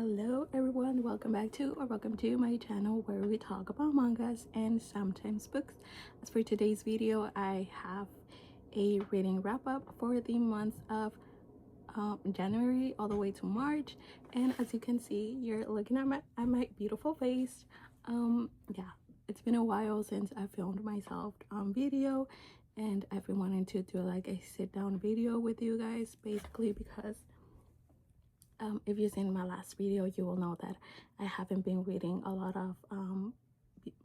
Hello everyone, welcome back to or welcome to my channel where we talk about mangas and sometimes books. As for today's video, I have a reading wrap up for the months of January all the way to March, and as you can see, you're looking at my beautiful face. Yeah, it's been a while since I filmed myself on video, and I've been wanting to do like a sit down video with you guys, basically because if you've seen my last video, you will know that I haven't been reading a lot of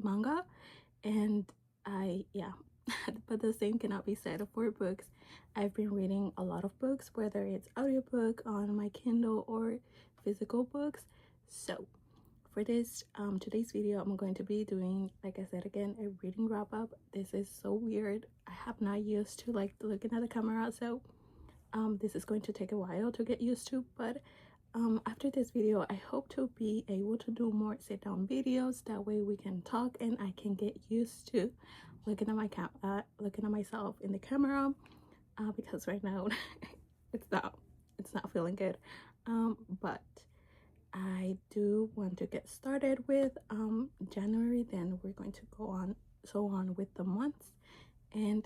manga, and yeah, but the same cannot be said for books. I've been reading a lot of books, whether it's audiobook on my Kindle or physical books. So for this today's video, I'm going to be doing, like I said again, a reading wrap up. This is so weird. I have not used to like looking at the camera, so this is going to take a while to get used to, but after this video, I hope to be able to do more sit down videos. That way we can talk and I can get used to looking at my looking at myself in the camera, because right now it's not feeling good. But I do want to get started with January, then we're going to go on with the months. And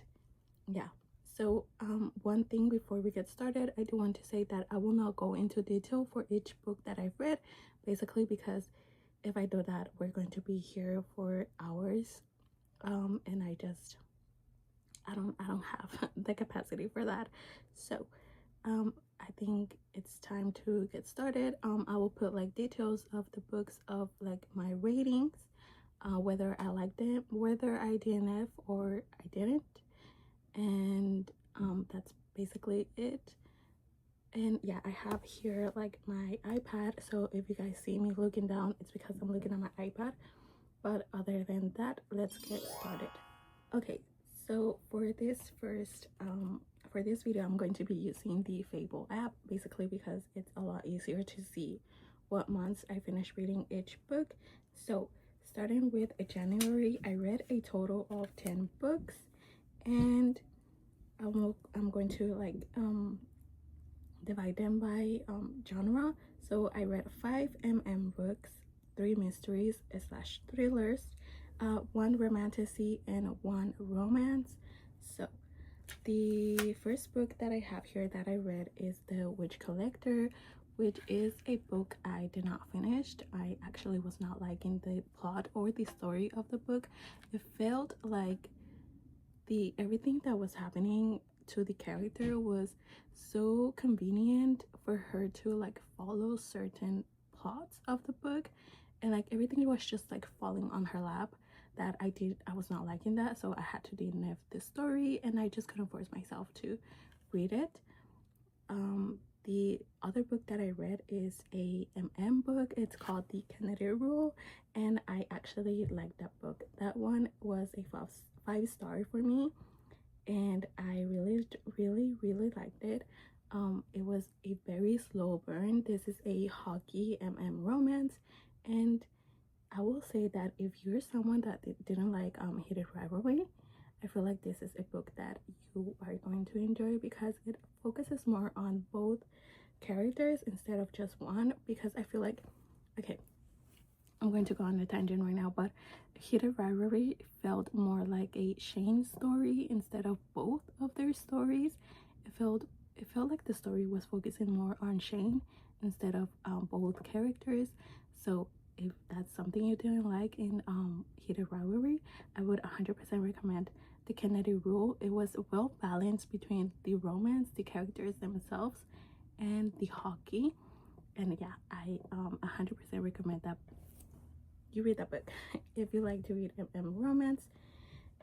yeah, so one thing before we get started, I do want to say that I will not go into detail for each book that I've read, basically because if I do that, we're going to be here for hours, and I don't have the capacity for that. So I think it's time to get started. I will put like details of the books of like my ratings, whether I liked them, whether I DNF or I didn't, and that's basically it. And yeah, I have here like my iPad, so if you guys see me looking down, it's because I'm looking at my iPad. But other than that, let's get started. Okay, so for this video, I'm going to be using the Fable app, basically because it's a lot easier to see what months I finished reading each book. So starting with January, I read a total of 10 books, and I'm going to like divide them by genre. So I read 5 books, 3 mysteries slash thrillers, 1 romantasy, and 1 romance. So the first book that I have here that I read is The Witch Collector, which is a book I did not finish. I actually was not liking the plot or the story of the book. It felt like everything that was happening to the character was so convenient for her to like follow certain plots of the book, and like everything was just like falling on her lap. That I was not liking that, so I had to DNF the story, and I just couldn't force myself to read it. The other book that I read is a book. It's called The Kennedy Rule, and I actually liked that book. That one was a 5-star for me, and I really liked it. It was a very slow burn. This is a hockey romance, and I will say that if you're someone that didn't like Heated Rivalry, I feel like this is a book that you are going to enjoy because it focuses more on both characters instead of just one. Because I feel like, okay, I'm going to go on a tangent right now, but Heated Rivalry felt more like a Shane story instead of both of their stories. It felt like the story was focusing more on Shane instead of both characters. So if that's something you didn't like in Heated Rivalry, I would 100% recommend The Kennedy Rule. It was well balanced between the romance, the characters themselves, and the hockey. And yeah, I 100% recommend that you read that book if you like to read romance.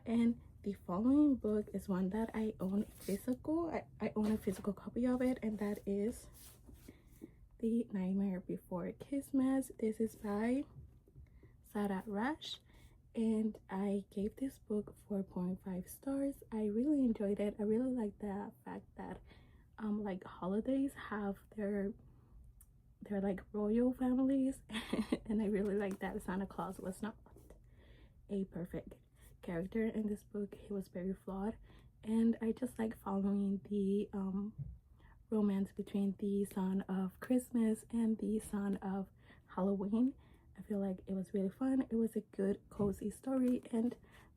And the following book is one that I own physical. I own a physical copy of it, and that is The Nightmare Before Christmas. This is by Sarah Rush, and I gave this book 4.5 stars. I really enjoyed it. I really like the fact that like holidays have their like royal families and I really like that Santa Claus was not a perfect character in this book. He was very flawed, and I just like following the romance between the son of Christmas and the son of Halloween. I feel like it was really fun. It was a good cozy story, and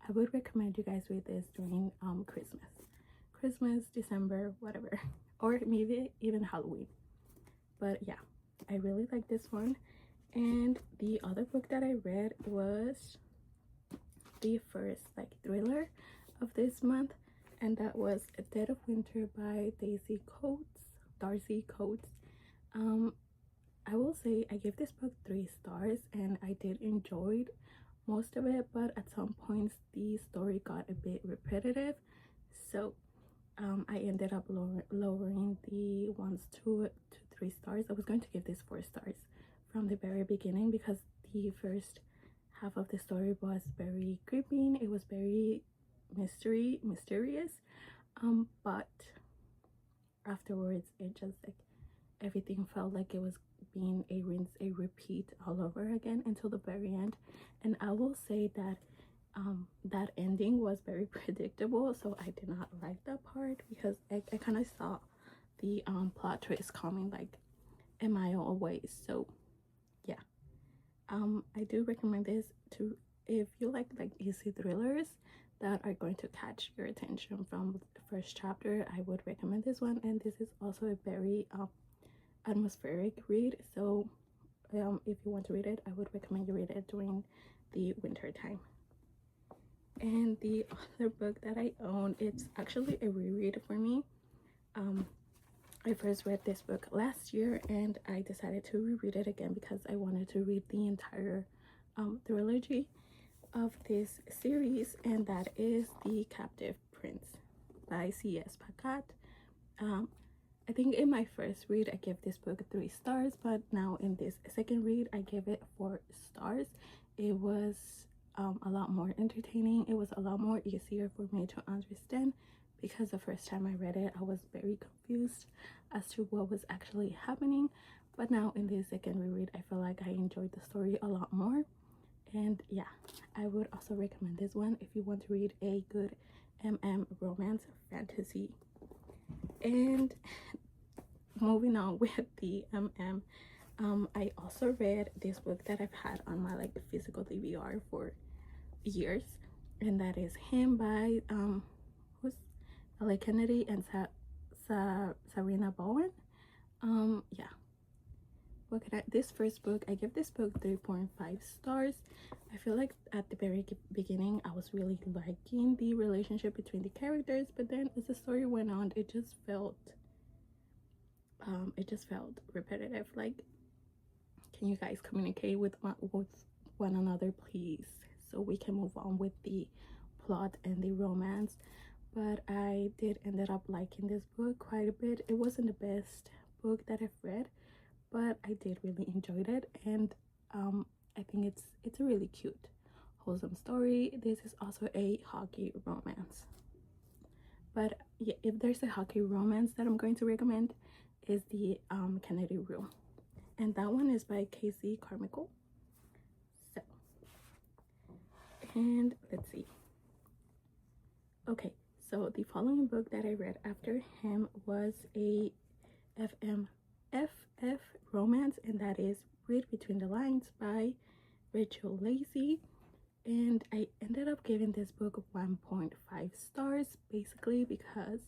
I would recommend you guys read this during Christmas, December, whatever, or maybe even Halloween. But yeah, I really like this one. And the other book that I read was the first like thriller of this month, and that was Dead of Winter by Darcy Coates. um I will say I gave this book 3 stars, and I did enjoy most of it, but at some points the story got a bit repetitive, so I ended up lowering the ones to 3 stars. I was going to give this 4 stars from the very beginning because the first half of the story was very gripping. It was very mysterious, but afterwards it just like everything felt like it was being a rinse a repeat all over again until the very end. And I will say that that ending was very predictable, so I did not like that part because I kind of saw the plot twist coming like a mile away. So yeah, I do recommend this to if you like easy thrillers that are going to catch your attention from the first chapter. I would recommend this one, and this is also a very atmospheric read. So if you want to read it, I would recommend you read it during the winter time. And the other book that I own, it's actually a reread for me. I first read this book last year, and I decided to reread it again because I wanted to read the entire trilogy of this series, and that is The Captive Prince by C.S. Pacat. I think in my first read I gave this book 3 stars, but now in this second read I gave it 4 stars. It was a lot more entertaining. It was a lot more easier for me to understand because the first time I read it I was very confused as to what was actually happening. But now in this second reread I feel like I enjoyed the story a lot more. And yeah, I would also recommend this one if you want to read a good romance fantasy. And moving on with the I also read this book that I've had on my like physical DVR for years, and that is Him by who's L.A. Kennedy and Sarina Bowen. Yeah, what could this first book, I give this book 3.5 stars. I feel like at the very beginning I was really liking the relationship between the characters, but then as the story went on it just felt repetitive. Like, can you guys communicate with one another please, so we can move on with the plot and the romance? But I did ended up liking this book quite a bit. It wasn't the best book that I've read, but I did really enjoy it. And I think it's a really cute, wholesome story. This is also a hockey romance, but yeah, if there's a hockey romance that I'm going to recommend is the Kennedy Rule, and that one is by Casey Carmichael. So, and let's see. Okay, so the following book that I read after him was a FF romance, and that is Read Between the Lines by Rachel Lacey. And I ended up giving this book 1.5 stars, basically because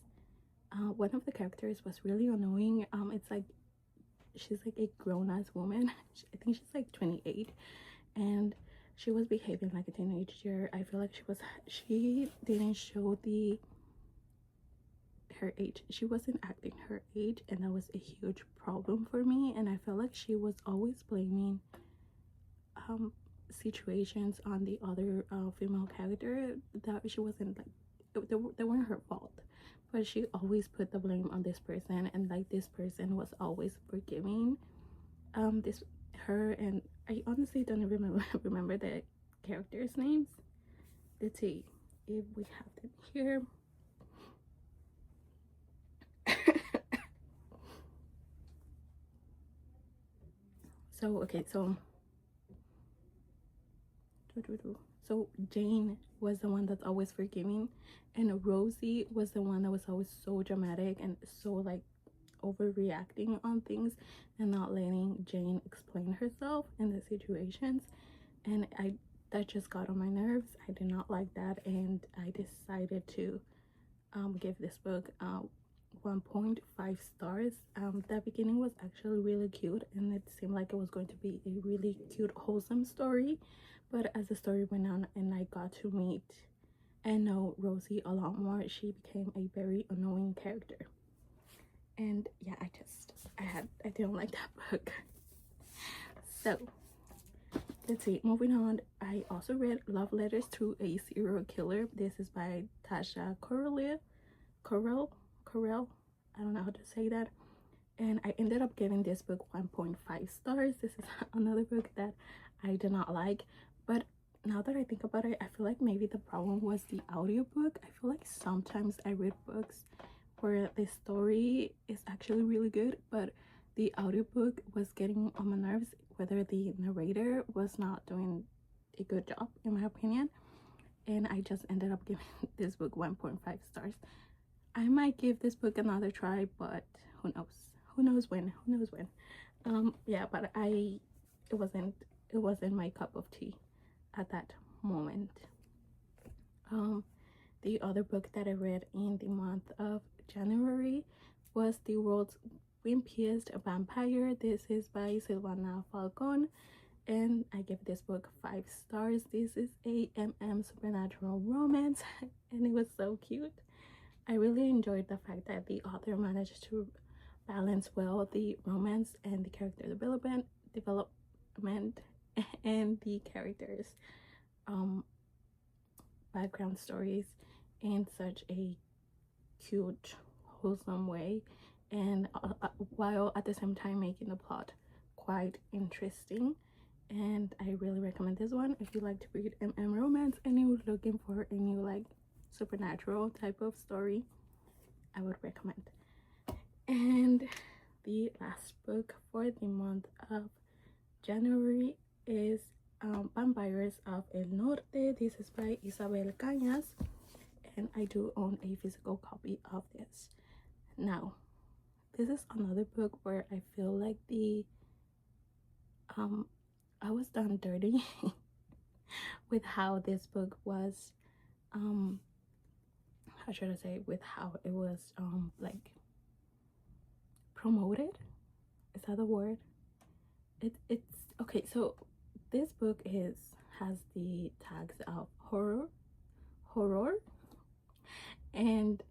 one of the characters was really annoying. It's like she's like a grown-ass woman. I think she's like 28, and she was behaving like a teenager. I feel like she didn't show her age. She wasn't acting her age, and that was a huge problem for me. And I felt like she was always blaming situations on the other female character that she wasn't like they weren't her fault, but she always put the blame on this person, and like this person was always forgiving this her. And I honestly don't even remember the characters' names. Let's see if we have them here. So okay, so Jane was the one that's always forgiving, and Rosie was the one that was always so dramatic and so like overreacting on things and not letting Jane explain herself in the situations. And that just got on my nerves. I did not like that, and I decided to give this book 1.5 stars. The beginning was actually really cute, and it seemed like it was going to be a really cute, wholesome story. But as the story went on and I got to meet and know Rosie a lot more, she became a very annoying character. And yeah, I didn't like that book. So let's see, moving on. I also read Love Letters to a Serial Killer. This is by Tasha Correll. I don't know how to say that. And I ended up giving this book 1.5 stars. This is another book that I did not like, but now that I think about it, I feel like maybe the problem was the audiobook. I feel like sometimes I read books where the story is actually really good, but the audiobook was getting on my nerves, whether the narrator was not doing a good job, in my opinion. And I just ended up giving this book 1.5 stars. I might give this book another try, but who knows? Who knows when? Yeah, but it wasn't my cup of tea at that moment. The other book that I read in the month of January was The World's Wimpiest Vampire. This is by Silvana Falcon, and I give this book 5 stars. This is a supernatural romance, and it was so cute. I really enjoyed the fact that the author managed to balance well the romance and the character development and the characters background stories in such a cute, wholesome way, and while at the same time making the plot quite interesting. And I really recommend this one if you like to read romance and you're looking for a new like supernatural type of story. I would recommend. And the last book for the month of January is Vampires of El Norte. This is by Isabel Cañas, and I do own a physical copy of this. Now, this is another book where I feel like I was done dirty with how this book was how should I say, with how it was like promoted. Is that the word? It's okay. So this book has the tags of horror, and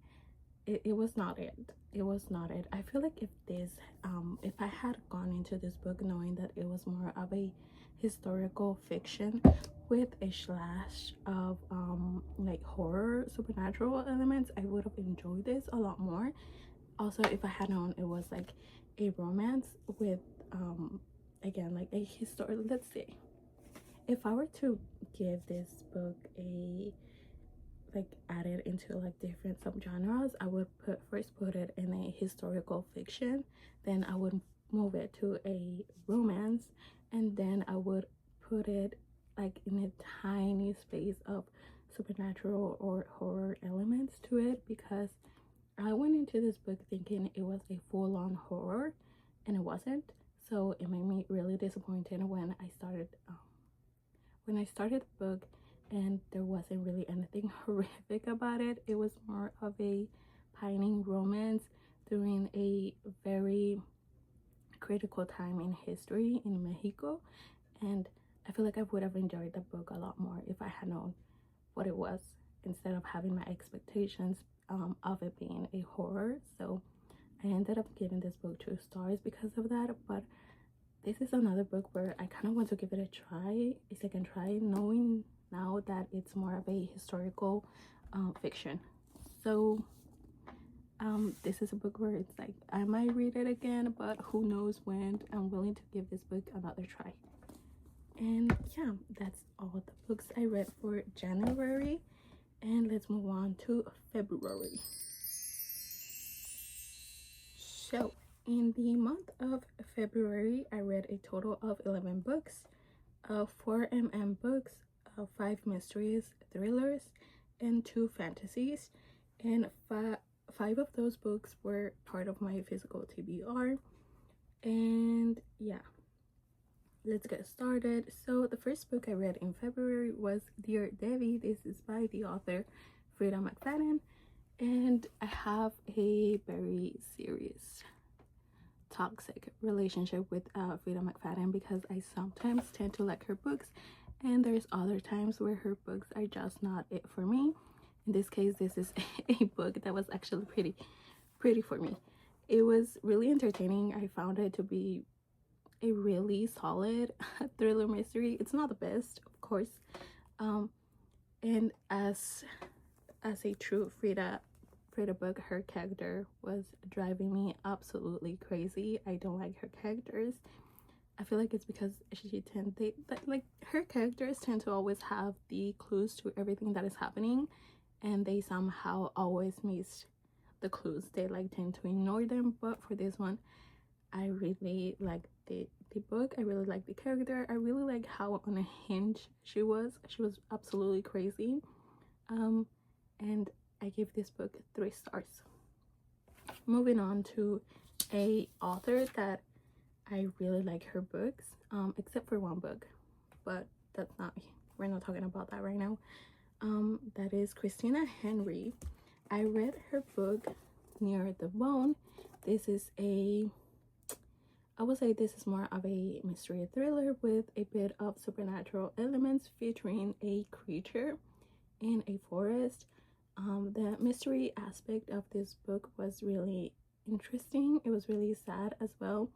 it was not it. It was not it. I feel like if I had gone into this book knowing that it was more of a historical fiction with a slash of like horror supernatural elements, I would have enjoyed this a lot more. Also, if I had known it was like a romance with again like a history, let's say if I were to give this book a like add it into like different subgenres, I would first put it in a historical fiction, then I would move it to a romance, and then I would put it like in a tiny space of supernatural or horror elements to it, because I went into this book thinking it was a full-on horror and it wasn't. So it made me really disappointed when I started the book and there wasn't really anything horrific about it. It was more of a pining romance during a very critical time in history in Mexico, and I feel like I would have enjoyed the book a lot more if I had known what it was, instead of having my expectations of it being a horror. So I ended up giving this book 2 stars because of that. But this is another book where I kind of want to give it a second try, knowing now that it's more of a historical fiction. So this is a book where it's like I might read it again, but who knows when. I'm willing to give this book another try. And yeah, that's all the books I read for January, and let's move on to February. So in the month of February, I read a total of 11 books, 4 books, 5 mysteries, thrillers, and 2 fantasies, and 5 of those books were part of my physical TBR. And yeah, let's get started. So the first book I read in February was Dear Devi. This is by the author Frida McFadden, and I have a very serious toxic relationship with Frida McFadden because I sometimes tend to like her books, and there's other times where her books are just not it for me. In this case, this is a book that was actually pretty for me. It was really entertaining. I found it to be a really solid thriller mystery. It's not the best, of course, and as a true Frida book, her character was driving me absolutely crazy. I don't like her characters. I feel like it's because like her characters tend to always have the clues to everything that is happening, and they somehow always miss the clues. They like tend to ignore them. But for this one, I really like the book. I really like the character. I really like how on a hinge she was. She was absolutely crazy. And I give this book 3 stars. Moving on to a author that I really like her books, except for one book, but we're not talking about that right now. That is Christina Henry. I read her book Near the Bone. I would say this is more of a mystery thriller with a bit of supernatural elements, featuring a creature in a forest. The mystery aspect of this book was really interesting. It was really sad as well,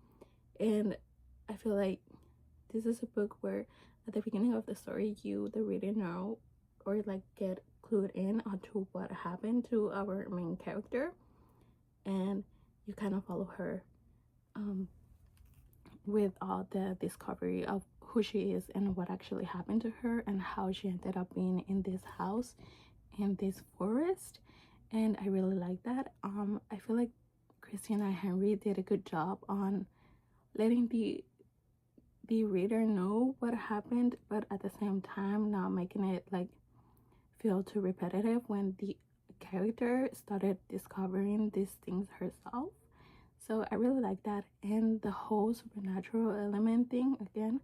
and I feel like this is a book where at the beginning of the story you, the reader, know or like get clued in onto what happened to our main character, and you kind of follow her with all the discovery of who she is and what actually happened to her and how she ended up being in this house in this forest. And I really like that. I feel like Christina Henry did a good job on letting the reader know what happened, but at the same time not making it like feel too repetitive when the character started discovering these things herself. So I really like that. And the whole supernatural element thing, again,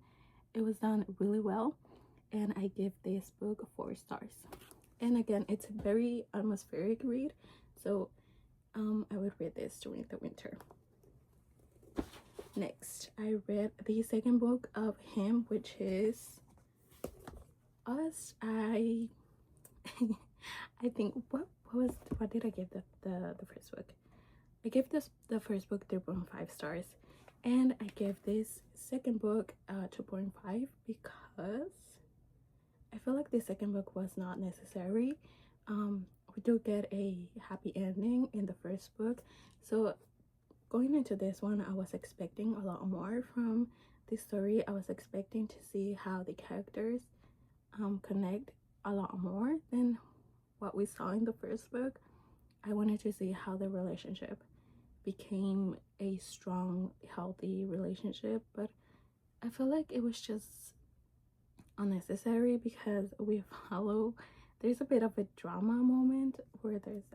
it was done really well, and I give this book 4 stars. And again, it's a very atmospheric read, so I would read this during the winter. Next, I read the second book of him, which is Us. I think what did I give the first book? I gave the first book 3.5 stars, and I gave this second book 2.5 because I feel like the second book was not necessary. We do get a happy ending in the first book, so going into this one, I was expecting a lot more from the story. I was expecting to see how the characters connect a lot more than what we saw in the first book. I wanted to see how the relationship became a strong, healthy relationship, but I feel like it was just unnecessary because there's a bit of a drama moment where there's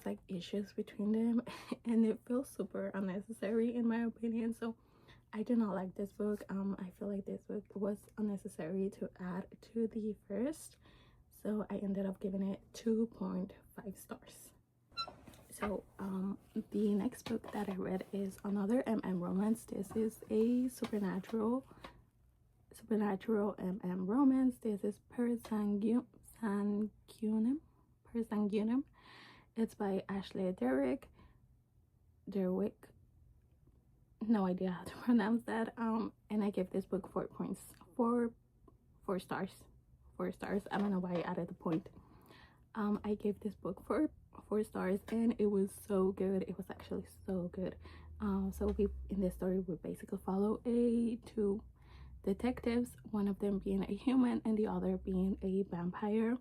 like issues between them and it feels super unnecessary in my opinion. So I do not like this book. I feel like this book was unnecessary to add to the first, so I ended up giving it 2.5 stars. So the next book that I read is another romance. This is a supernatural romance. This is Per Sanguinum. It's by Ashley Derwick. No idea how to pronounce that. And I give this book 4 stars. 4 stars. I don't know why I added the point. I gave this book 4 stars, and it was so good. It was actually so good. So in this story we basically follow two detectives, one of them being a human and the other being a vampire,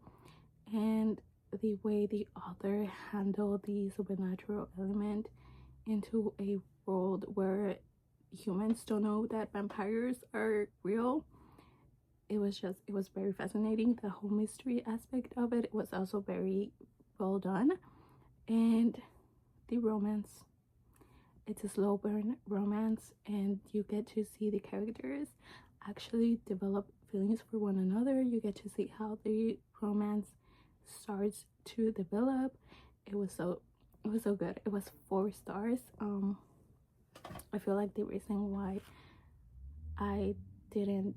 and the way the author handled the supernatural element into a world where humans don't know that vampires are real, it was very fascinating. The whole mystery aspect of it was also very well done, And the romance, it's a slow burn romance, and you get to see the characters actually develop feelings for one another. You get to see how the romance starts to develop. It was so good. It was 4 stars. I feel like the reason why I didn't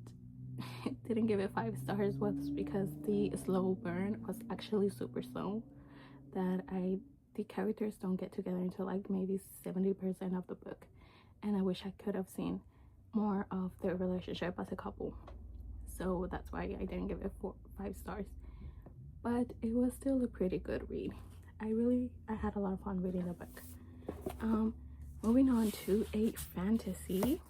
didn't give it 5 stars was because the slow burn was actually super slow, that the characters don't get together until like maybe 70% of the book, and I wish I could have seen more of their relationship as a couple. So that's why I didn't give it 5 stars, but it was still a pretty good read. I had a lot of fun reading the book. Moving on to a fantasy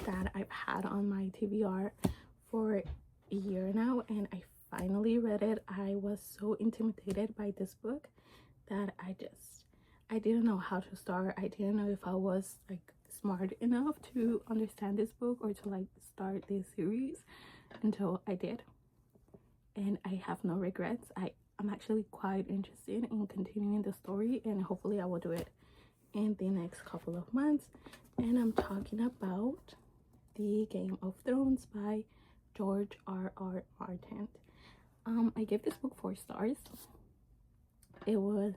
that I've had on my TBR for a year now, and I finally read it. I was so intimidated by this book that I didn't know how to start. I didn't know if I was like smart enough to understand this book or to like start this series until I did, and I have no regrets. I'm actually quite interested in continuing the story, and hopefully I will do it in the next couple of months. And I'm talking about the Game of Thrones by George R.R. Martin. I gave this book 4 stars. It was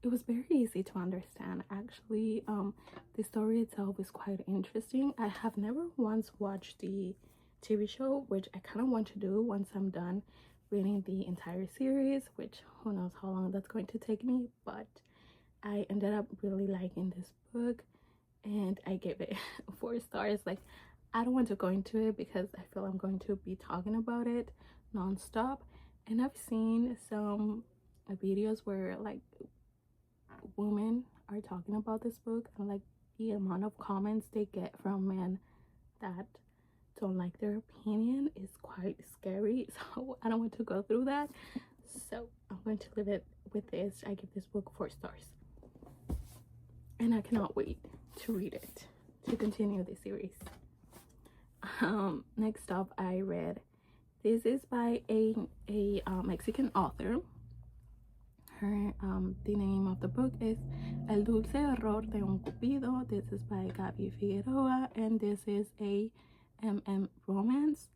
very easy to understand, actually. The story itself is quite interesting. I have never once watched the TV show, which I kind of want to do once I'm done reading the entire series, which who knows how long that's going to take me. But I ended up really liking this book, and I gave it 4 stars. Like, I don't want to go into it because I feel I'm going to be talking about it non-stop, and I've seen some videos where like women are talking about this book, and like the amount of comments they get from men that don't like their opinion is quite scary. So I don't want to go through that, so I'm going to leave it with this. I give this book 4 stars, and I cannot wait to read it, to continue the series. Next up, I read, this is by a Mexican author. The name of the book is El Dulce Error de un Cupido. This is by Gaby Figueroa, and this is a romance.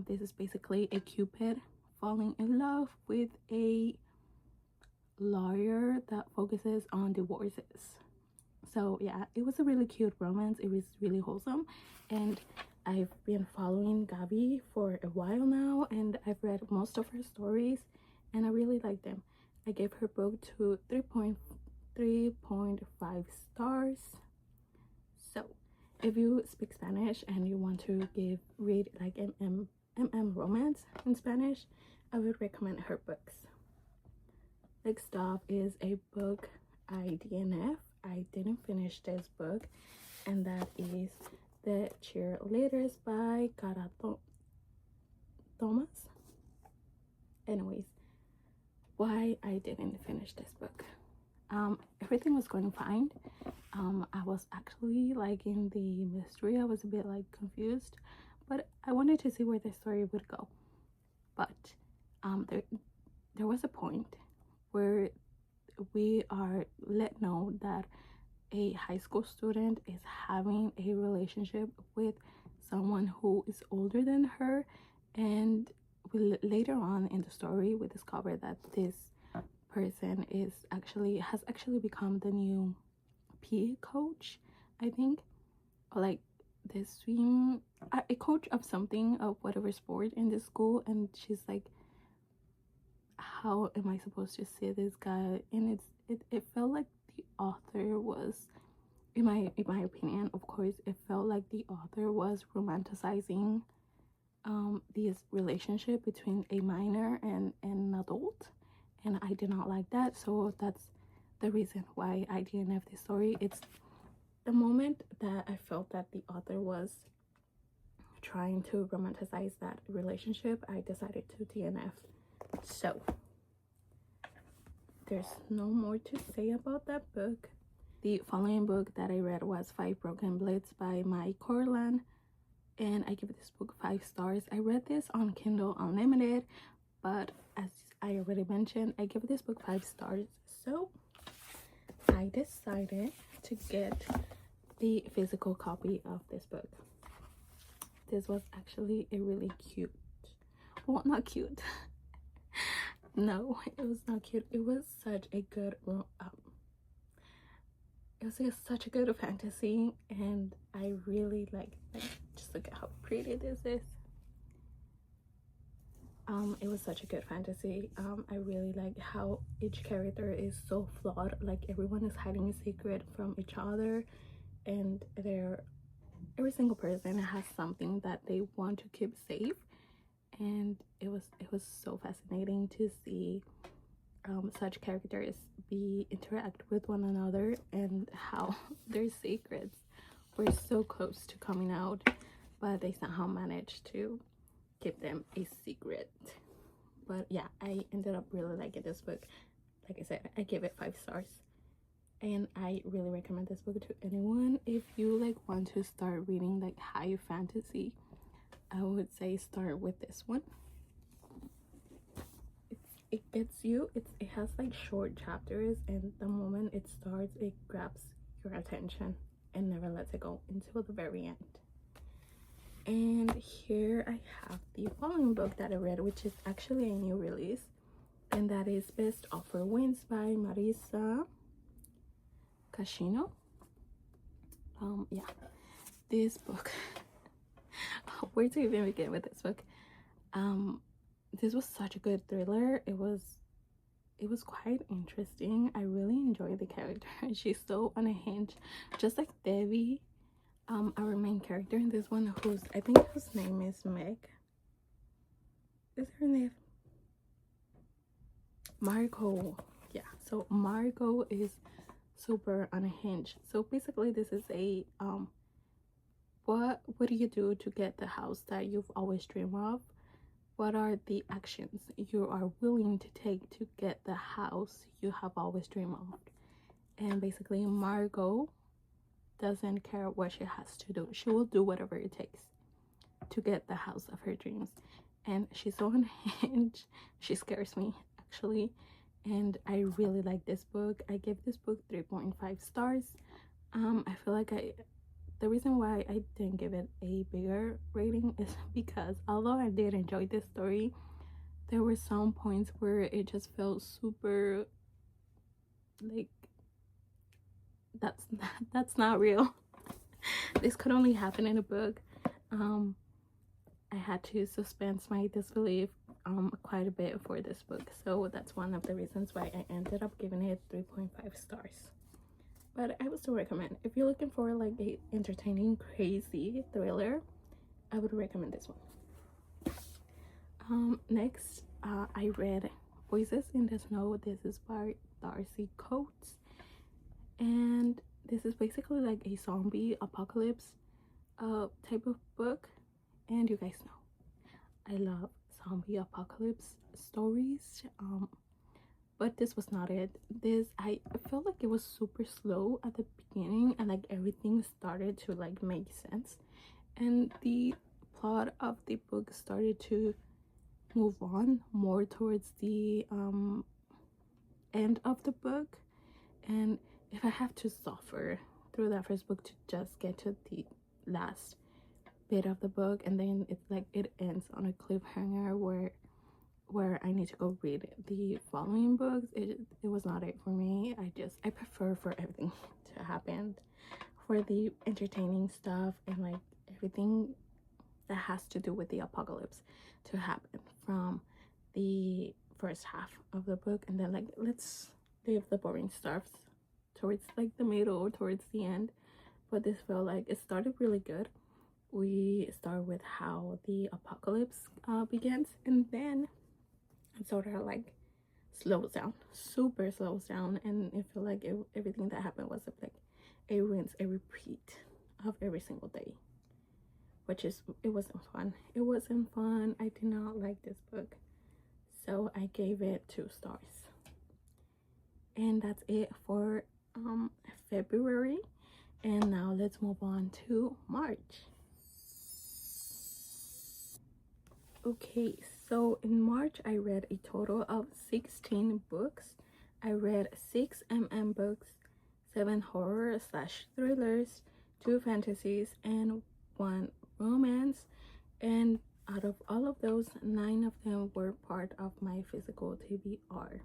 This is basically a Cupid falling in love with a lawyer that focuses on divorces. So yeah, it was a really cute romance. It was really wholesome, and I've been following Gaby for a while now, and I've read most of her stories, and I really like them. I gave her book to 3.5 stars. So if you speak Spanish and you want to read like romance in Spanish, I would recommend her books. Next up is a book I DNF. I didn't finish this book, and that is The Cheerleaders by Cara Thomas. Anyways, why I didn't finish this book. Everything was going fine. I was actually like in the mystery. I was a bit like confused, but I wanted to see where the story would go. But there was a point where we are let know that a high school student is having a relationship with someone who is older than her, and later on in the story we discover that this person has actually become the new PE coach, I think, or like the swim a coach of something, of whatever sport in the school. And she's like, how am I supposed to see this guy? And it felt like the author was, in my opinion, of course, it felt like the author was romanticizing this relationship between a minor and an adult, and I did not like that. So that's the reason why I DNF this story. It's the moment that I felt that the author was trying to romanticize that relationship, I decided to DNF. So there's no more to say about that book. The following book that I read was Five Broken Blades by Mai Corland, and I give this book 5 stars. I read this on Kindle Unlimited, but I already mentioned, I give this book 5 stars. So I decided to get the physical copy of this book. This was actually a really cute, well, not cute. No, it was not cute. It was such a good it was like such a good fantasy, and I really like just look at how pretty this is. It was such a good fantasy. I really like how each character is so flawed, like everyone is hiding a secret from each other, and every single person has something that they want to keep safe. And it was so fascinating to see such characters interact with one another, and how their secrets were so close to coming out, but they somehow managed to keep them a secret. But yeah, I ended up really liking this book. Like I said, I gave it 5 stars, and I really recommend this book to anyone. If you like want to start reading like high fantasy, I would say start with this one. It gets you, it has like short chapters, and the moment it starts, it grabs your attention and never lets it go until the very end. And here I have the following book that I read, which is actually a new release, and that is Best Offer Wins by Marisa Cashino. Yeah, this book, where to even begin with this book? This was such a good thriller. It was quite interesting. I really enjoyed the character. She's so unhinged, just like Debbie, our main character in this one, I think whose name is Meg. Is her name Margot? Yeah, so Margot is super unhinged. So basically this is a what do you do to get the house that you've always dreamed of? What are the actions you are willing to take to get the house you have always dreamed of? And basically Margot doesn't care what she has to do. She will do whatever it takes to get the house of her dreams. And she's so unhinged. She scares me, actually. And I really like this book. I give this book 3.5 stars. I feel like the reason why I didn't give it a bigger rating is because although I did enjoy this story, there were some points where it just felt super like that's not real. This could only happen in a book. I had to suspend my disbelief quite a bit for this book, so that's one of the reasons why I ended up giving it 3.5 stars. But I would still recommend, if you're looking for like a entertaining crazy thriller, I would recommend this one. Next, I read Voices in the Snow. This is by Darcy Coates, and this is basically like a zombie apocalypse type of book. And you guys know I love zombie apocalypse stories, but this was not it. I felt like it was super slow at the beginning, and like everything started to like make sense, and the plot of the book started to move on more towards the end of the book. And if I have to suffer through that first book to just get to the last bit of the book, and then it's like it ends on a cliffhanger where I need to go read the following books, it was not it for me. I prefer for everything to happen, for the entertaining stuff and like everything that has to do with the apocalypse to happen from the first half of the book, and then like let's leave the boring stuff towards like the middle or towards the end. But this felt like it started really good. We start with how the apocalypse begins, and then it sort of like slows down, super slows down, and it felt like everything that happened was like a rinse, a repeat of every single day, which is, it wasn't fun. It wasn't fun. I did not like this book, so I gave it 2 stars. And that's it for February, and now let's move on to March. Okay, so in March I read a total of 16 books. I read 6 books, 7 horror slash thrillers, 2 fantasies, and 1 romance. And out of all of those, 9 of them were part of my physical TBR.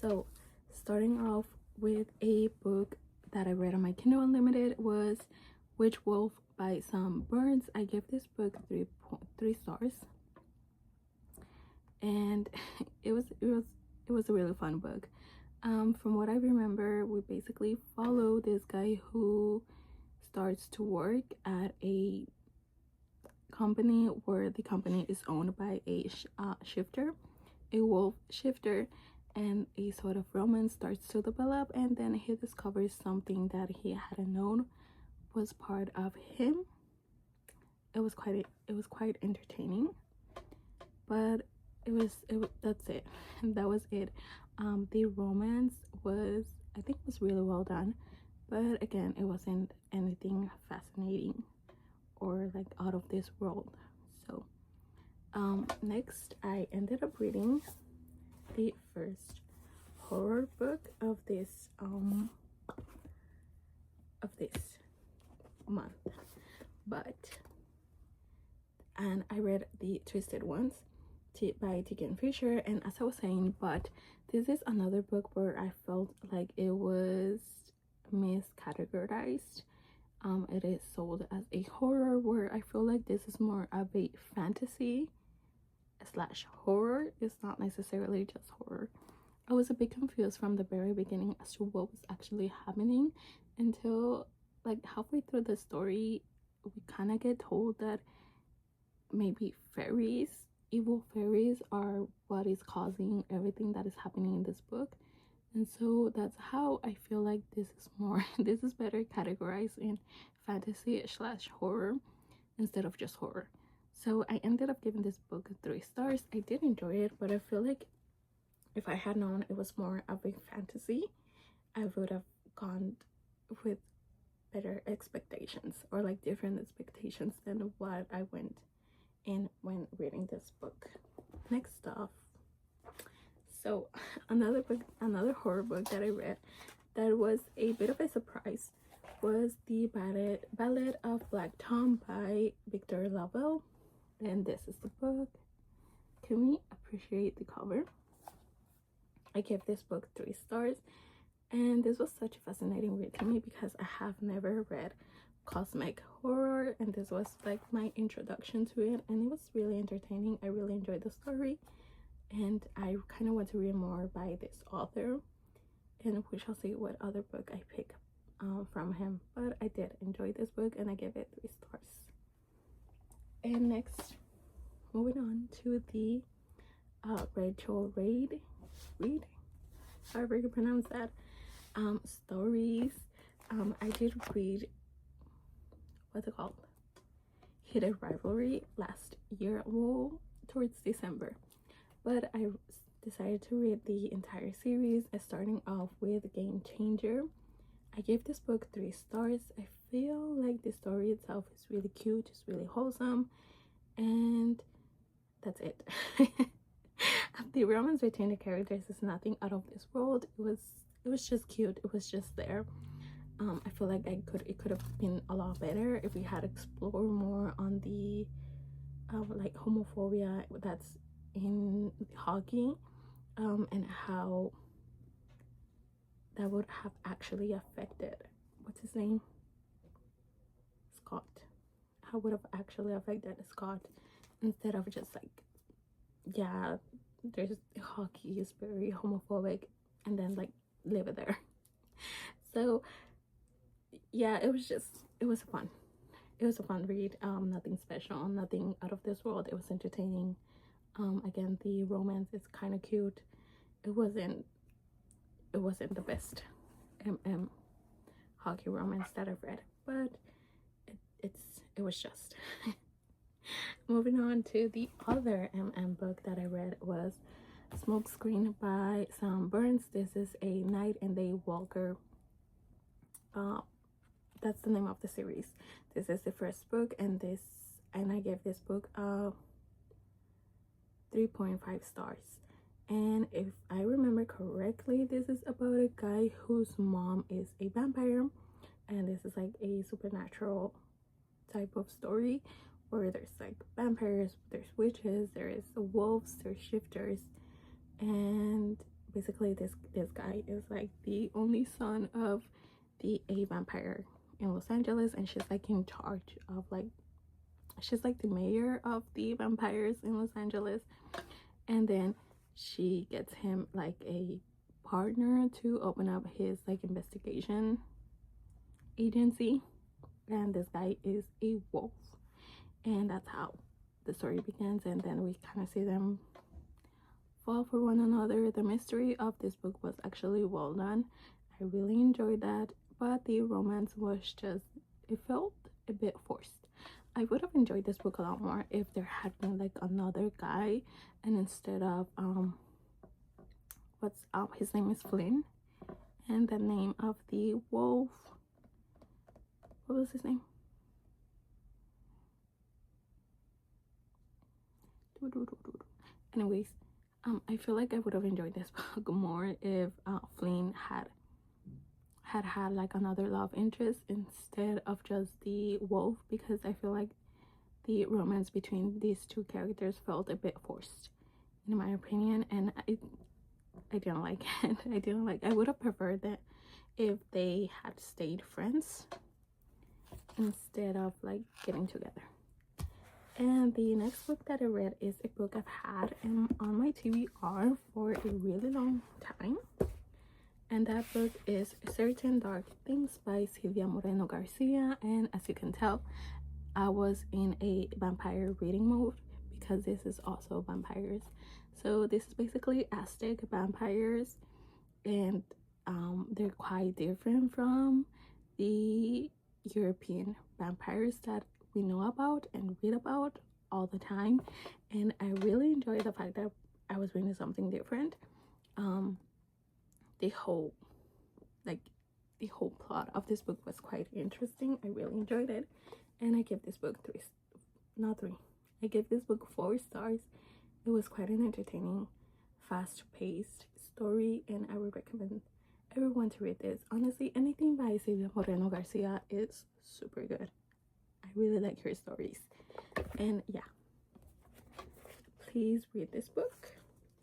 So, starting off with a book that I read on my Kindle Unlimited was Witch Wolf by Sam Burns. I gave this book 3 stars, and it was a really fun book. From what I remember, we basically follow this guy who starts to work at a company where the company is owned by a shifter, a wolf shifter, and a sort of romance starts to develop, and then he discovers something that he hadn't known was part of him. It was quite entertaining, but that's it. That was it. The romance was really well done, but again, it wasn't anything fascinating or like out of this world. So next I ended up reading the first horror book of this month, and I read The Twisted Ones by Tegan Fisher. And as I was saying, but this is another book where I felt like it was miscategorized. It is sold as a horror, where I feel like this is more of a fantasy slash horror. It's not necessarily just horror. I was a bit confused from the very beginning as to what was actually happening until like halfway through the story we kind of get told that maybe evil fairies are what is causing everything that is happening in this book. And so that's how I feel like this is better categorized in fantasy slash horror instead of just horror. So I ended up giving this book 3 stars. I did enjoy it, but I feel like if I had known it was more of a fantasy, I would have gone with better expectations, or like different expectations than what I went in when reading this book. Next off, so another horror book that I read that was a bit of a surprise was the Ballad of Black Tom by Victor Lovell. And this is the book. Can we appreciate the cover? I gave this book 3 stars, and this was such a fascinating read to me because I have never read cosmic horror, and this was like my introduction to it, and it was really entertaining. I really enjoyed the story, and I kind of want to read more by this author, and we shall see what other book I pick from him. But I did enjoy this book, and I gave it 3 stars. And next, moving on to the Rachel Reid, however you pronounce that, stories. I did read, what's it called, Hidden Rivalry last year, well, towards December, but I decided to read the entire series, starting off with Game Changer. I gave this book 3 stars. I feel like the story itself is really cute, it's really wholesome, and that's it. The romance between the characters is nothing out of this world. It was just cute. It was just there. I feel like it could have been a lot better if we had explored more on the like homophobia that's in hockey, and how that would have actually affected, what's his name, Scott. How would have actually affected Scott, instead of just like, yeah, there's hockey is very homophobic, and then like leave it there. So yeah, it was a fun read. Nothing special, nothing out of this world. It was entertaining. Again, the romance is kind of cute. It wasn't the best hockey romance that I've read, but it was just. Moving on to the other book that I read was Smokescreen by Sam Burns. This is a Night and Day Walker. That's the name of the series. This is the first book, and I gave this book 3.5 stars. And if I remember correctly, this is about a guy whose mom is a vampire, and this is like a supernatural type of story where there's like vampires, there's witches, there's wolves, there's shifters, and basically this guy is like the only son of a vampire in Los Angeles, and she's like in charge of like, she's like the mayor of the vampires in Los Angeles. And then she gets him like a partner to open up his like investigation agency, and this guy is a wolf, and that's how the story begins. And then we kind of see them fall for one another. The mystery of this book was actually well done. I really enjoyed that, but the romance was just, it felt a bit forced. I would have enjoyed this book a lot more if there had been like another guy, and instead of what's up, his name is Flynn, and the name of the wolf, what was his name? Anyways, I feel like I would have enjoyed this book more if Flynn had like another love interest instead of just the wolf, because I feel like the romance between these two characters felt a bit forced in my opinion, and I didn't like it. I would have preferred that if they had stayed friends instead of like getting together. And the next book that I read is a book I've had on my TBR for a really long time, and that book is Certain Dark Things by Silvia Moreno Garcia. And as you can tell, I was in a vampire reading mode because this is also vampires. So this is basically Aztec vampires, and they're quite different from the European vampires that we know about and read about all the time. And I really enjoyed the fact that I was reading something different. The whole plot of this book was quite interesting. I really enjoyed it, and I give this book I give this book 4 stars. It was quite an entertaining, fast-paced story, and I would recommend everyone to read this. Honestly, anything by Silvia Moreno Garcia is super good. I really like her stories, and yeah, please read this book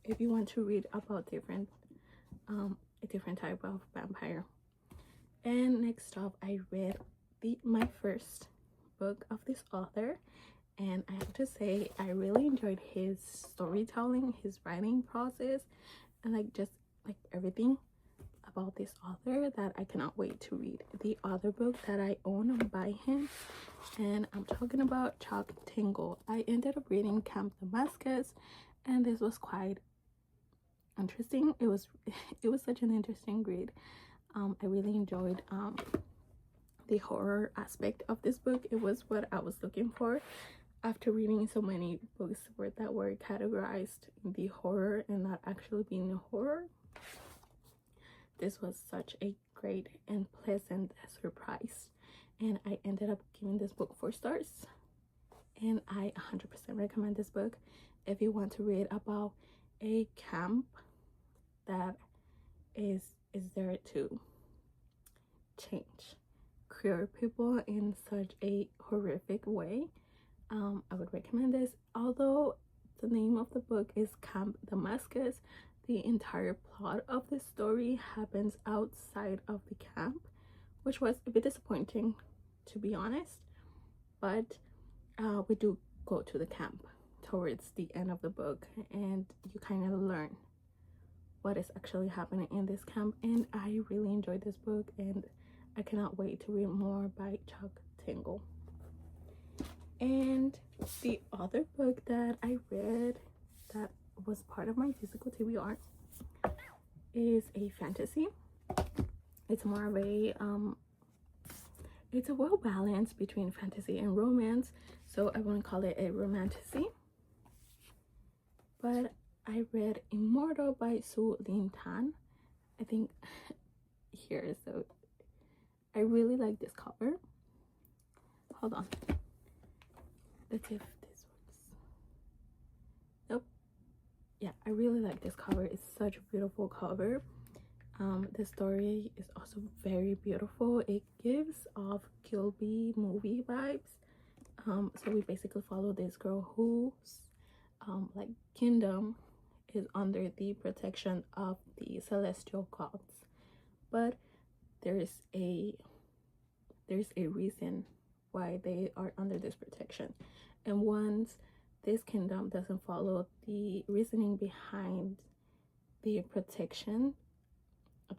if you want to read about a different type of vampire. And next up, I read my first book of this author, and I have to say I really enjoyed his storytelling, his writing process, and like just like everything about this author, that I cannot wait to read the other book that I own by him. And I'm talking about Chuck Tingle. I ended up reading Camp Damascus, and this was quite interesting. It was such an interesting read. I really enjoyed the horror aspect of this book. It was what I was looking for after reading so many books that were categorized in the horror and not actually being horror. This was such a great and pleasant surprise, and I ended up giving this book 4 stars, and I 100% recommend this book if you want to read about a camp that is there to change queer people in such a horrific way. I would recommend this. Although the name of the book is Camp Damascus, the entire plot of the story happens outside of the camp, which was a bit disappointing, to be honest. But we do go to the camp towards the end of the book, and you kind of learn what is actually happening in this camp. And I really enjoyed this book, and I cannot wait to read more by Chuck Tingle. And the other book that I read that was part of my physical TBR is a fantasy. It's more of a it's a well balance between fantasy and romance, so I won't call it a romantasy. But I read Immortal by Su Lin Tan. I think here, so I really like this cover. Hold on, let's see if this works. Nope, yeah, I really like this cover. It's such a beautiful cover. The story is also very beautiful. It gives off Kill Bill movie vibes. So we basically follow this girl whose like kingdom is under the protection of the celestial gods, but there's a reason why they are under this protection. And once this kingdom doesn't follow the reasoning behind the protection,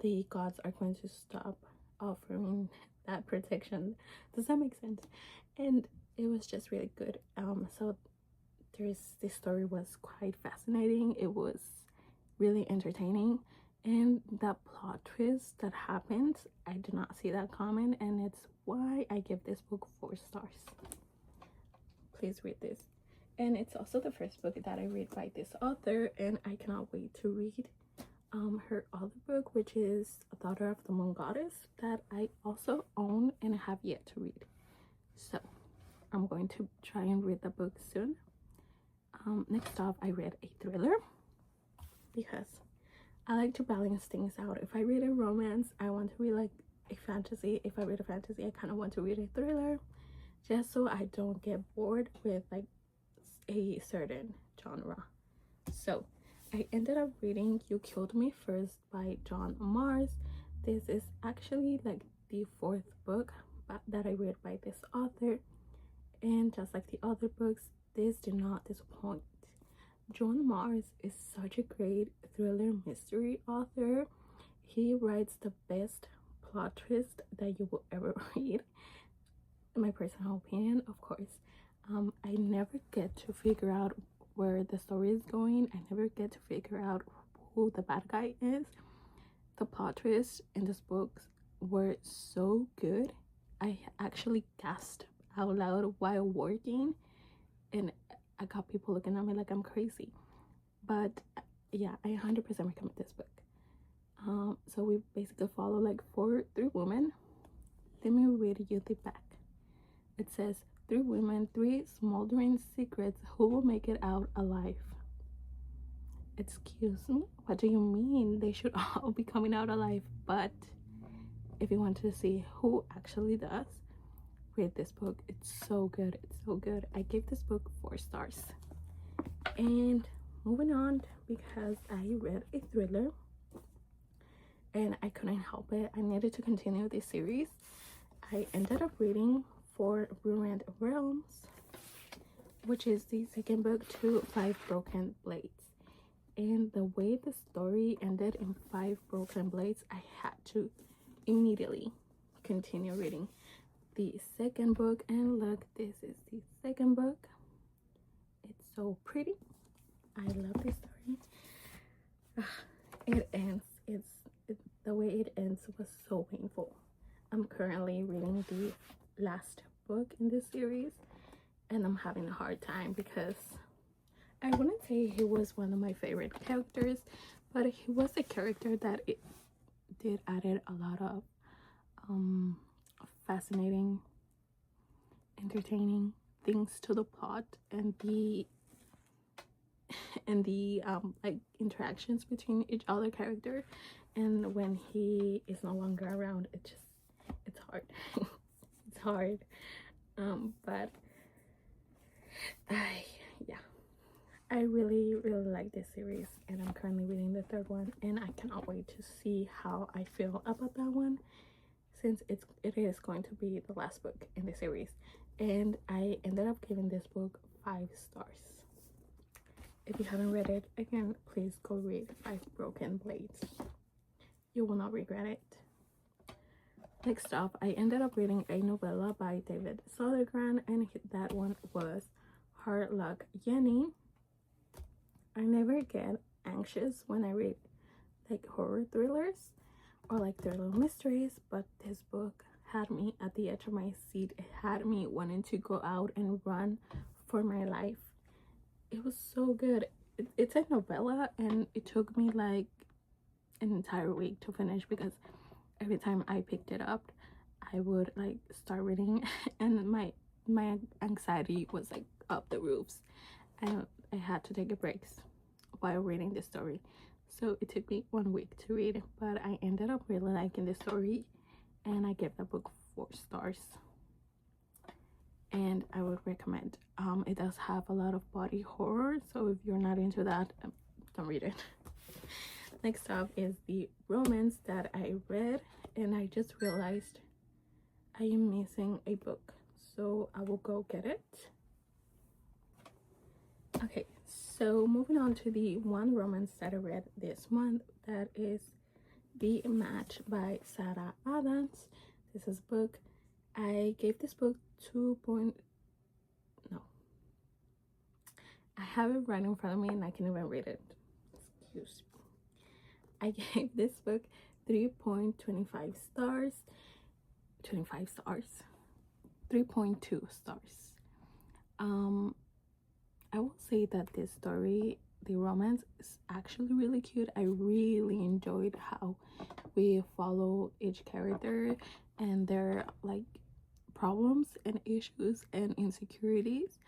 the gods are going to stop offering that protection. Does that make sense? And it was just really good. So this story was quite fascinating. It was really entertaining, and that plot twist that happens, I did not see that coming, and it's why I give this book 4 stars. Please read this. And it's also the first book that I read by this author, and I cannot wait to read her other book, which is Daughter of the Moon Goddess, that I also own and have yet to read. So I'm going to try and read the book soon. Next off, I read a thriller because I like to balance things out. If I read a romance, I want to read like a fantasy. If I read a fantasy, I kind of want to read a thriller, just so I don't get bored with like a certain genre. So I ended up reading You Killed Me First by John Mars. This is actually like the 4th book that I read by this author, and just like the other books, this did not disappoint. John Mars is such a great thriller mystery author. He writes the best plot twist that you will ever read, in my personal opinion, of course. I never get to figure out where the story is going. I never get to figure out who the bad guy is. The plot twists in this book were so good. I actually gasped out loud while working, and I got people looking at me like I'm crazy. But yeah, I 100% recommend this book. So we basically follow like 3 women. Let me read you the back. It says 3 women, 3 smoldering secrets. Who will make it out alive? Excuse me? What do you mean? They should all be coming out alive. But if you want to see who actually does, read this book. It's so good. It's so good. I gave this book 4 stars. And moving on, because I read a thriller and I couldn't help it, I needed to continue this series. I ended up reading 4 Ruined Realms, which is the second book to 5 Broken Blades. And the way the story ended in 5 Broken Blades, I had to immediately continue reading the second book. And look, this is the second book. It's so pretty. I love this story. It ends. The way it ends was so painful. I'm currently reading the last book in this series, and I'm having a hard time because I wouldn't say he was one of my favorite characters, but he was a character that it did added a lot of fascinating, entertaining things to the plot, and the like interactions between each other character. And when he is no longer around, it's hard. It's hard. But I really like this series, and I'm currently reading the 3rd one, and I cannot wait to see how I feel about that one, since it is going to be the last book in the series. And I ended up giving this book 5 stars. If you haven't read it, again, please go read 5 Broken Blades. You will not regret it. Next up, I ended up reading a novella by David Sodergran, and that one was Hard Luck Jenny. I never get anxious when I read like horror thrillers or like thriller mysteries, but this book had me at the edge of my seat. It had me wanting to go out and run for my life. It was so good. It's a novella, and it took me like an entire week to finish, because every time I picked it up, I would like start reading and my anxiety was like up the roofs, and I had to take a break. while reading the story. So it took me 1 week to read, but I ended up really liking the story, and I gave the book 4 stars. And I would recommend. It does have a lot of body horror, so if you're not into that, don't read it. Next up is the romance that I read, and I just realized I am missing a book, so I will go get it. Okay, so moving on to the one romance that I read this month, that is The Match by Sarah Adams. This is a book. I gave this book I have it right in front of me and I can even read it. Excuse me. I gave this book 3.25 stars. 25 stars. 3.2 stars. I will say that this story, the romance, is actually really cute. I really enjoyed how we follow each character and their like problems and issues and insecurities.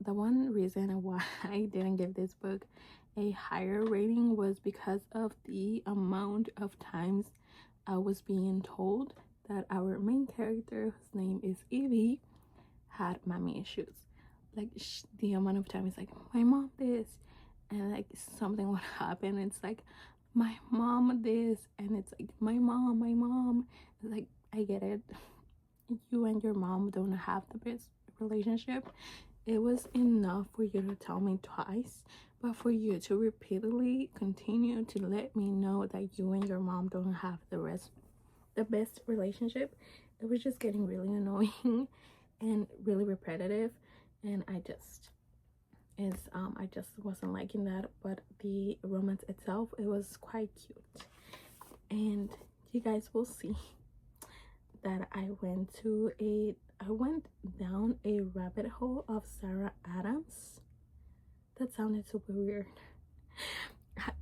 The one reason why I didn't give this book a higher rating was because of the amount of times I was being told that our main character, whose name is Evie, had mommy issues. Like the amount of time is like, my mom this, and like something would happen, it's like, my mom this, and it's like, my mom. It's like, I get it, you and your mom don't have the best relationship. It was enough for you to tell me twice, but for you to repeatedly continue to let me know that you and your mom don't have the best relationship, it was just getting really annoying and really repetitive, and I just wasn't liking that. But the romance itself, it was quite cute, and you guys will see that I went down a rabbit hole of Sarah Adams. That sounded super weird.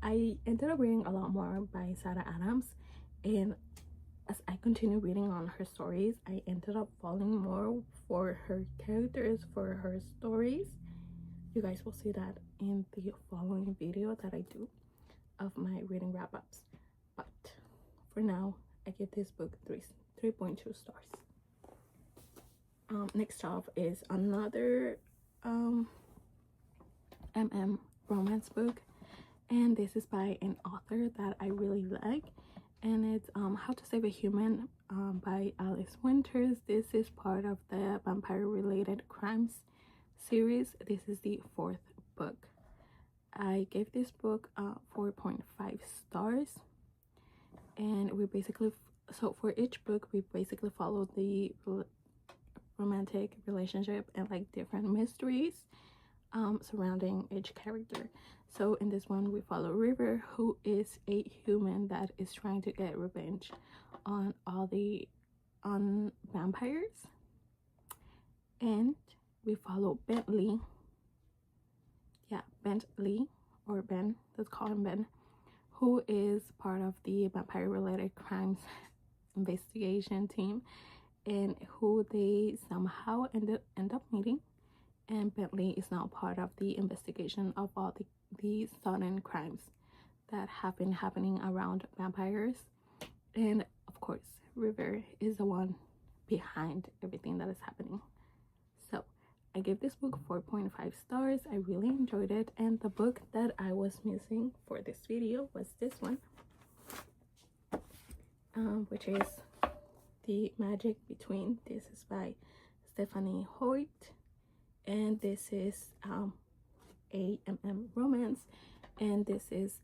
I ended up reading a lot more by Sarah Adams, and as I continued reading on her stories, I ended up falling more for her characters, for her stories. You guys will see that in the following video that I do of my reading wrap-ups. But for now, I give this book 3.2 stars. Next up is another romance book, and this is by an author that I really like, and it's How to Save a Human by Alice Winters. This is part of the vampire related crimes series. This is the 4th book. I gave this book 4.5 stars, and we basically, so for each book we basically follow the romantic relationship and like different mysteries surrounding each character. So in this one we follow River, who is a human that is trying to get revenge on vampires, and we follow Bentley, or Ben, let's call him Ben, who is part of the vampire related crimes investigation team, and who they somehow end up meeting. And Bentley is now part of the investigation of all the sudden crimes that have been happening around vampires. And of course, River is the one behind everything that is happening. So I give this book 4.5 stars. I really enjoyed it, and the book that I was missing for this video was this one, which is The Magic Between. This is by Stephanie Hoyt, and this is a romance, and this is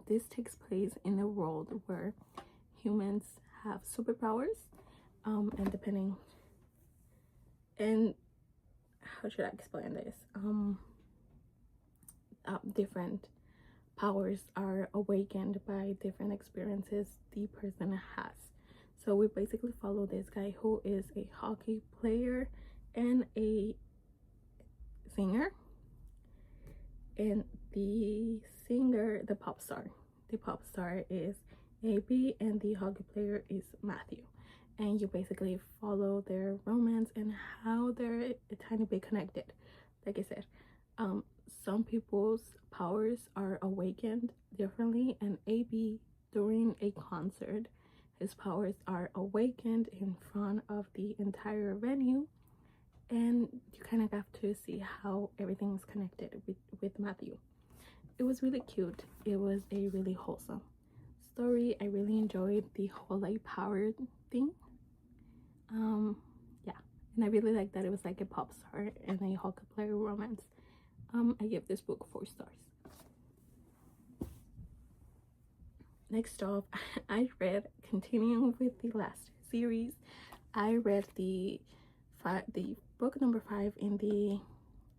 this takes place in a world where humans have superpowers, and depending, and how should I explain this, different powers are awakened by different experiences the person has. So we basically follow this guy who is a hockey player and a singer, and the pop star is AB, and the hockey player is Matthew. And you basically follow their romance and how they're a tiny bit connected. Like I said, some people's powers are awakened differently, and AB, during a concert, his powers are awakened in front of the entire venue, and you kind of have to see how everything is connected with Matthew. It was really cute. It was a really wholesome story. I really enjoyed the whole like power thing. Yeah, and I really like that it was like a pop star and a hockey player romance. I give this book 4 stars. Next off, I read, continuing with the last series, I read the book number 5 in the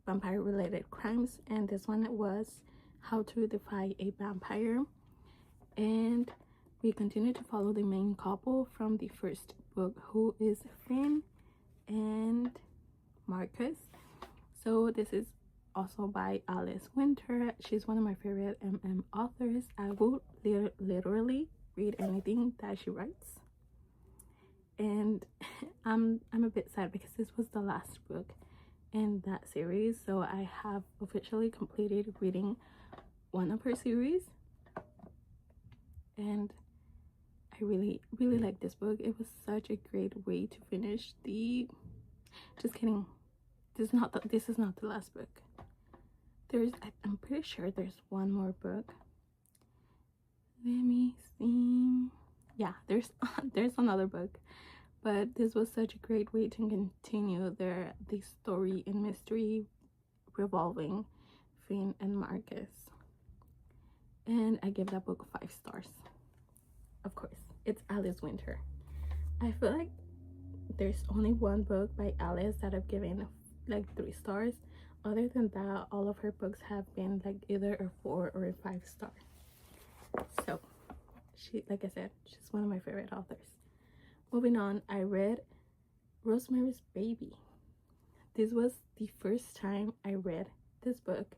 vampire related crimes, and this one was How to Defy a Vampire. And we continue to follow the main couple from the first book, who is Finn and Marcus. So this is also by Alice Winter. She's one of my favorite authors. I will literally read anything that she writes. And I'm a bit sad because this was the last book in that series, so I have officially completed reading one of her series, and I really like this book. It was such a great way to finish the, just kidding, this is not the last book. I'm pretty sure there's one more book. Let me see. Yeah, there's another book, but this was such a great way to continue the story and mystery revolving Finn and Marcus. And I give that book 5 stars. Of course, it's Alice Winter. I feel like there's only one book by Alice that I've given like 3 stars. Other than that, all of her books have been like either a 4 or a 5 star. So she, like I said, she's one of my favorite authors. Moving on, I read Rosemary's Baby. This was the first time I read this book.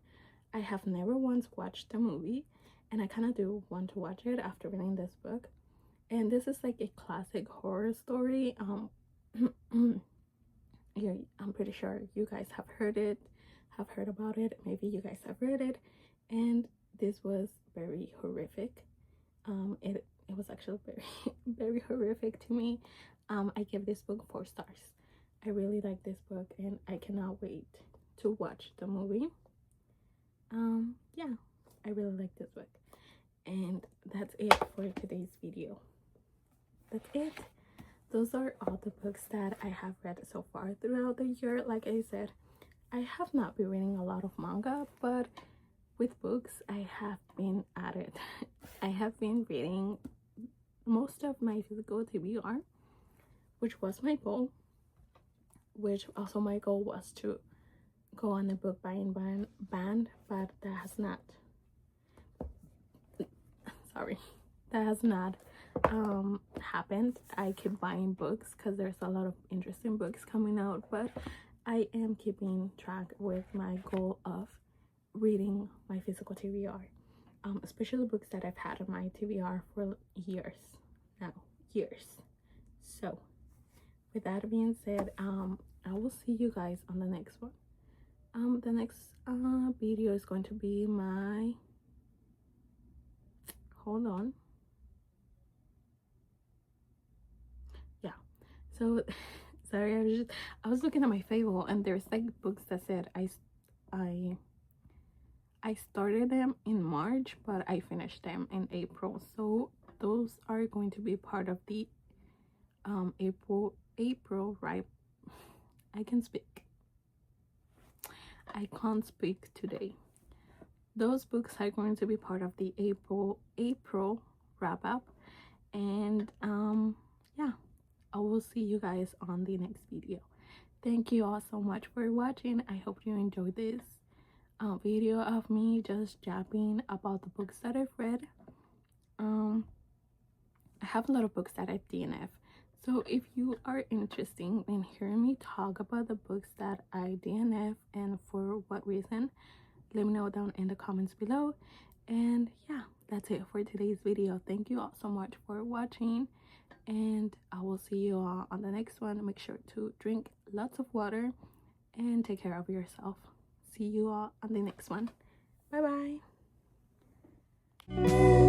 I have never once watched the movie, and I kind of do want to watch it after reading this book. And this is like a classic horror story. Here, I'm pretty sure you guys have heard about it. Maybe you guys have read it, and this was very horrific. It was actually very horrific to me. I give this book 4 stars. I really like this book, and I cannot wait to watch the movie. Yeah, I really like this book. And that's it for today's video. That's it. Those are all the books that I have read so far throughout the year. Like I said, I have not been reading a lot of manga, but with books, I have been at it. I have been reading most of my physical TBR, which was my goal. Which also my goal was to go on a book buying ban, but that has not. Sorry, that has not happened. I keep buying books because there's a lot of interesting books coming out, but I am keeping track with my goal of reading my physical TBR, especially books that I've had on my TBR for years now. So with that being said, I will see you guys on the next one. The next video is going to be my, hold on, yeah, so sorry, I was looking at my Fable, and there's like books that said I started them in March, but I finished them in April. So those are going to be part of the April, right? I can't speak today. Those books are going to be part of the April wrap up, and yeah, I will see you guys on the next video. Thank you all so much for watching. I hope you enjoyed this video of me just jabbing about the books that I've read. I have a lot of books that I've DNF, so if you are interested in hearing me talk about the books that I DNF and for what reason, let me know down in the comments below. And yeah, that's it for today's video. Thank you all so much for watching, and I will see you all on the next one. Make sure to drink lots of water and take care of yourself. see you all on the next one. Bye bye.